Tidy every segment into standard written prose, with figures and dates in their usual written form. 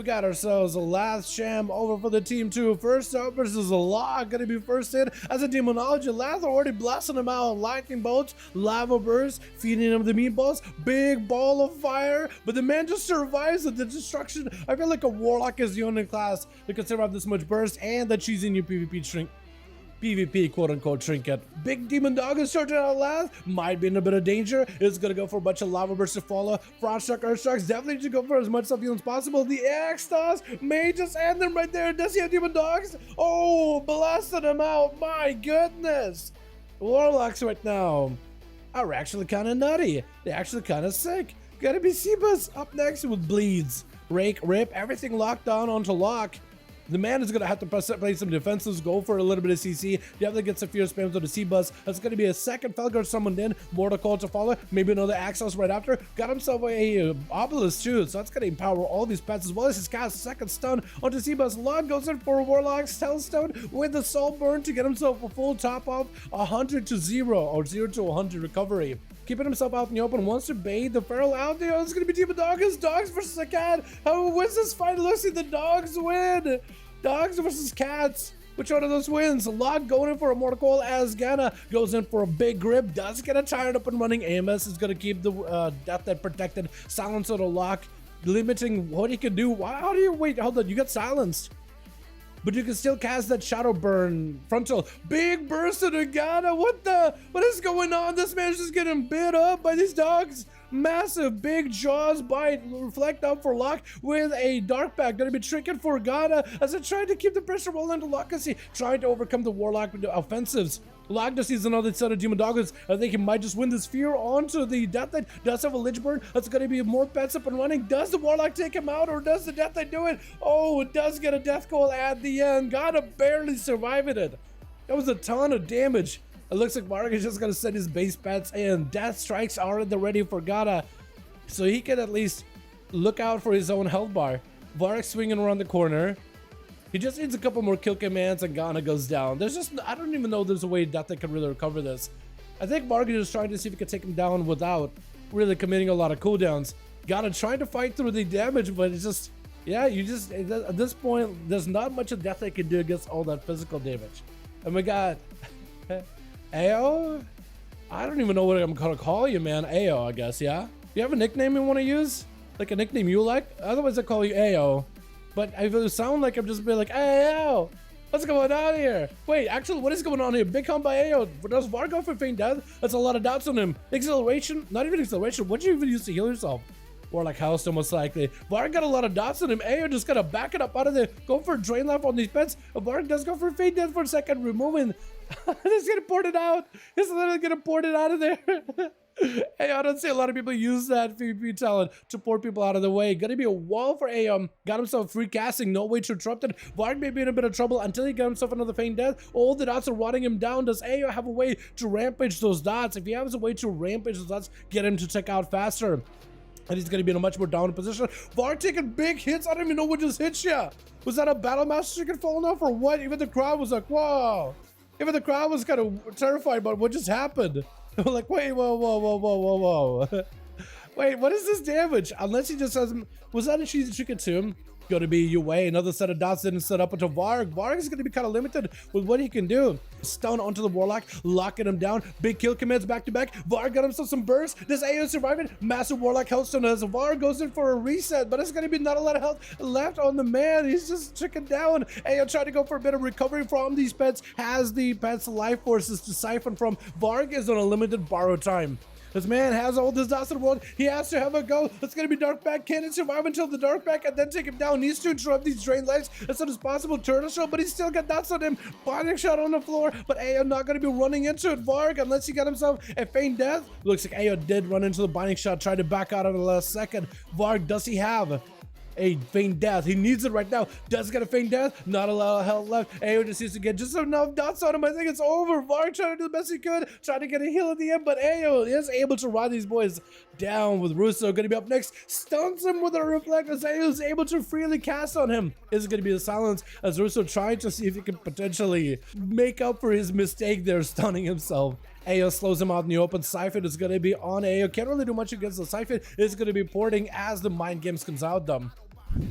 got ourselves a last sham over for the team 2. First up versus a Log, gonna be first in as a demonology. Lath already blasting him out. Lightning bolts, lava bursts, feeding him the meatballs, big ball of fire, but the man just survives the destruction. I feel like a Warlock is the only class that can survive this much burst and the cheesy new PvP quote-unquote trinket. Big demon dog is charging out last, might be in a bit of danger. It's gonna go for a bunch of lava bursts to follow. Froststruck, Earthstrucks, definitely to go for as much stuff as possible. The Axe toss may just end them right there. Does he have demon dogs? Oh, blasting him out. My goodness. Warlocks right now are actually kind of nutty. They're actually kind of sick. Gotta be Sebas up next with bleeds. Rake, rip, everything locked down onto lock. The man is going to have to play some defenses, go for a little bit of CC, definitely get some fear spams on the C-Bus. That's going to be a second Felguard summoned in, Mortal Call to follow, maybe another Axos right after. Got himself a Obelisk too, so that's going to empower all these pets as well as his cast. Second stun onto C-Bus. Log goes in for Warlock's Telestone with the Soul Burn to get himself a full top off, 100 to 0 or 0 to 100 recovery. Keeping himself out in the open, wants to bait the feral out there. It's gonna be Demon Dogs, dogs versus a cat. Who wins this fight? Lucy, the dogs win. Dogs versus cats. Which one of those wins? Log going in for a Mortal Call as Gana goes in for a big grip. Does get it tired up and running. AMS is gonna keep the Death That Protected silence on the lock, limiting what he can do. How do you wait? Hold on, you got silenced. But you can still cast that Shadow Burn frontal. Big burst of the Gana. What is going on? This man's just getting bit up by these dogs. Massive big jaws bite. Reflect up for Lock with a Dark Pack. Gonna be tricking for Gana as it tried to keep the pressure rolling to Lock as he tried to overcome the Warlock with the offensives. Lock just sees another set of Demon Doggers. I think he might just win this fear onto the Death Knight. Does have a Lich Burn. That's going to be more pets up and running. Does the Warlock take him out or does the Death Knight do it? Oh, it does get a Death Call at the end. Gotta barely surviving it. That was a ton of damage. It looks like Varg is just going to send his base pets in. Death Strikes are in the ready for Gana, so he can at least look out for his own health bar. Varg swinging around the corner. He just needs a couple more kill commands and Gana goes down. There's just, I don't even know there's a way that they can really recover this. I think Mark is just trying to see if he can take him down without really committing a lot of cooldowns. Gana trying to fight through the damage, but it's just, yeah, you just, at this point, there's not much of death they can do against all that physical damage. And we got Ao? I don't even know what I'm gonna call you, man. Ao, I guess, yeah? You have a nickname you want to use? Like a nickname you like? Otherwise I call you Ao. But I will sound like I'm just being like, hey, Ao, what's going on here? Wait, actually, what is going on here? Big comp by Ao. Does Varg go for feign death? That's a lot of doubts on him. Acceleration? Not even acceleration. What do you even use to heal yourself? Or like House, most likely. Varg got a lot of dots on him. Ao just gotta back it up out of there. Go for a drain life on these pets. Varg does go for feign death for a second, removing. He's gonna port it out. He's literally gonna port it out of there. Hey, I don't see a lot of people use that PvP talent to port people out of the way. Gonna be a wall for Aeon. Got himself free casting, no way to interrupt it. Varg may be in a bit of trouble until he got himself another feign death. All the dots are rotting him down. Does Aeon have a way to rampage those dots? If he has a way to rampage those dots, get him to check out faster. And he's gonna be in a much more down position. Varg taking big hits. I don't even know what just hit ya. Was that a Battle Master chicken falling off or what? Even the crowd was like, whoa. Even the crowd was kind of terrified about what just happened. They were like, wait, whoa, whoa, whoa, whoa, whoa, whoa. Wait, what is this damage? Unless he just has, was that a cheesy chicken to him? Gonna be UA, another set of dots didn't set up until Varg. Varg is gonna be kind of limited with what he can do. Stun onto the Warlock, locking him down. Big kill commands back to back. Varg got himself some burst. Does AO survive it? Massive Warlock Healthstone as Varg goes in for a reset, but it's gonna be not a lot of health left on the man. He's just chicken down. AO trying to go for a bit of recovery from these pets. Has the pets' life forces to siphon from. Varg is on a limited borrow time. This man has all this dots in the world. He has to have a go. It's going to be Dark Pack. Can it survive until the Dark Pack and then take him down? Needs to interrupt these drain lights as soon as possible. Turtle Shell, but he's still got dots on him. Binding Shot on the floor, but Ao not going to be running into it. Varg, unless he got himself a feign death. Looks like Ao did run into the Binding Shot, tried to back out of the last second. Varg, does he have a feign death? He needs it right now. Does get a feign death? Not a lot of health left. Ao just needs to get just enough dots on him. I think it's over. Varg trying to do the best he could, trying to get a heal at the end, but Ao is able to ride these boys down with Russo. Gonna be up next. Stuns him with a reflect as Ao is able to freely cast on him. Is gonna be the silence as Russo trying to see if he can potentially make up for his mistake there, stunning himself. Ao slows him out in the open. Siphon is going to be on Ao. Can't really do much against the Siphon. It's going to be porting as the mind games comes out them.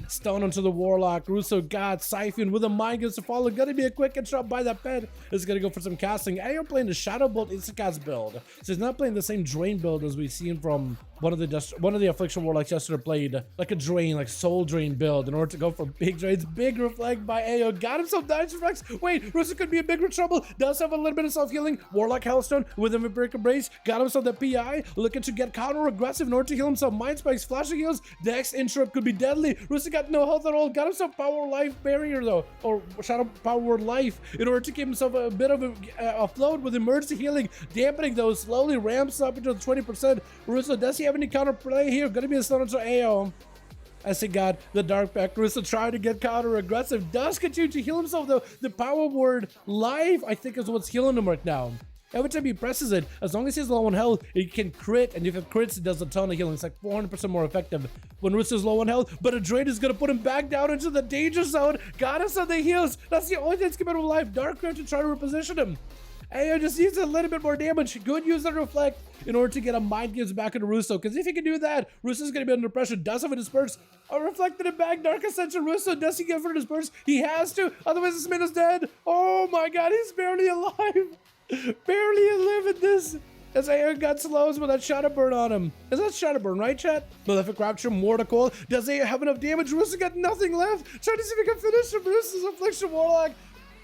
Stone onto the Warlock. Russo got Siphon with a Mind Games to follow. Gonna be a quick interrupt by that pet. Is gonna go for some casting. Ayo playing the Shadow Bolt Instacast build. So he's not playing the same Drain build as we've seen from one of the Affliction Warlocks yesterday played. Like a Drain, like Soul Drain build in order to go for big drains. Big Reflect by Ayo. Got him some nice reflects. Wait, Russo could be in bigger trouble. Does have a little bit of self-healing. Warlock Hellstone with him a Break Embrace. Got himself the PI. Looking to get counter aggressive in order to heal himself. Mind Spikes, flashing heals. Dex interrupt could be deadly. Russo got no health at all. Got himself Power Life Barrier though, or Shadow Power Life in order to keep himself a bit of afloat with emergency healing, dampening those. Slowly ramps up into the 20%. Russo, does he have any counter play here? Gonna be a stun to AO. As he got the Dark Pack. Russo trying to get counter aggressive. Does continue to heal himself though. The Power Word Life, I think, is what's healing him right now. Every time he presses it, as long as he's low on health, he can crit, and if it crits, it does a ton of healing. It's like 400% more effective when Russo's low on health, but a Drain is gonna put him back down into the danger zone. Got us on the heals. That's the only thing that's keeping him alive. Dark Crypt to try to reposition him. Ayo just needs a little bit more damage. Good use of Reflect in order to get a Mind Games back into Russo, because if he can do that, Russo's gonna be under pressure. Does have a Disperse. A Reflected it back. Dark Ascension Russo. Does he get for Disperse? He has to, otherwise this man is dead. Oh my god, he's barely alive. Barely alive in this. As Ayo got slows with that Shadow Burn on him. Is that Shadow Burn, right, chat? Malefic Rapture, Mortal. Does Ayo have enough damage? Russo got nothing left. Trying to see if he can finish him. Russo's Affliction Warlock.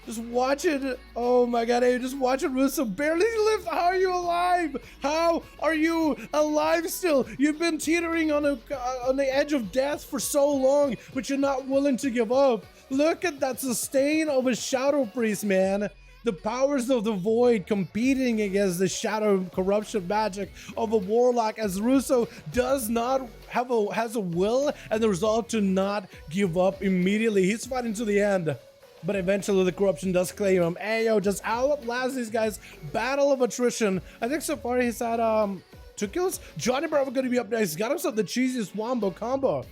Just watch it. Oh my god, Ayo, just watch it. Russo barely lived. How are you alive? How are you alive still? You've been teetering on the edge of death for so long, but you're not willing to give up. Look at that sustain of a Shadow Priest, man. The powers of the void competing against the shadow corruption magic of a Warlock, as Russo does not have has a will and the resolve to not give up immediately. He's fighting to the end, but eventually the corruption does claim him. Ayo just outlasts these guys. Battle of attrition. I think so far he's had 2 kills. Johnny Bravo going to be up next. Got himself the cheesiest wombo combo.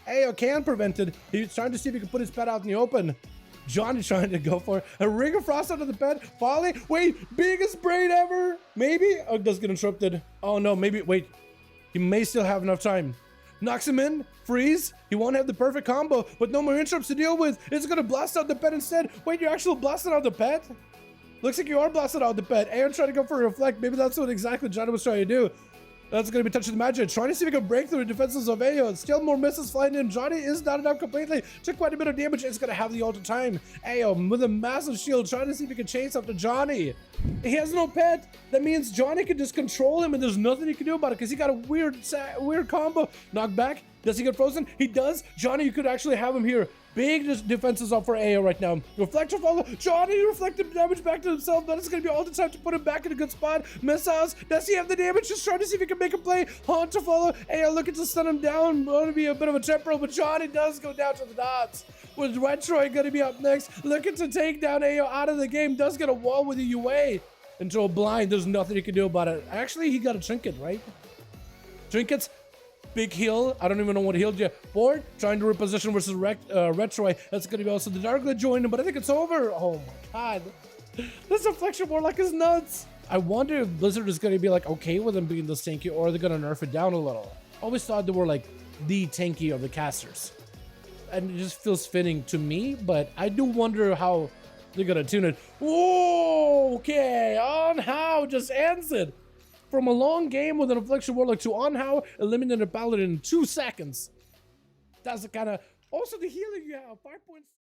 Ayo can prevent it. He's trying to see if he can put his pet out in the open. Johnny trying to go for a Ring of Frost under the bed. Folly. Wait, biggest brain ever. Maybe. Oh, does get interrupted. Oh no, maybe. Wait, he may still have enough time. Knocks him in. Freeze. He won't have the perfect combo, but no more interrupts to deal with. It's gonna blast out the pet instead. Wait, you're actually blasting out the pet? Looks like you are blasting out the pet. Aaron trying to go for a reflect. Maybe that's what exactly Johnny was trying to do. That's going to be touching the magic. Trying to see if he can break through the defenses of Ayo. Still more missiles flying in. Johnny is not enough completely. Took quite a bit of damage. It's going to have the ult time. Ayo with a massive shield. Trying to see if he can chase after Johnny. He has no pet. That means Johnny can just control him and there's nothing he can do about it because he got a weird combo. Knock back. Does he get frozen? He does. Johnny, you could actually have him here. Big defenses up for Ayo right now. Reflector follow. Johnny reflected damage back to himself. That is going to be all the time to put him back in a good spot. Missiles. Does he have the damage? Just trying to see if he can make a play. Haunt to follow. Ayo looking to stun him down. Going to be a bit of a temporal, but Johnny does go down to the dots. With Retroid going to be up next. Looking to take down Ayo out of the game. Does get a wall with a UA into a blind. There's nothing he can do about it. Actually, he got a trinket, right? Trinkets. Big heal. I don't even know what healed you. Board trying to reposition versus Retroid. That's going to be also the Darklet joined him, but I think it's over. Oh my god. This Affliction Warlock is nuts. I wonder if Blizzard is going to be like okay with him being this tanky, or they're going to nerf it down a little. Always thought they were like the tanky of the casters. And it just feels fitting to me, but I do wonder how they're going to tune it. Whoa, okay. On how just ends it. From a long game with an Affliction Warlock to on how eliminated a Paladin in 2 seconds. That's the kind of... Also the healing you have. 5 points.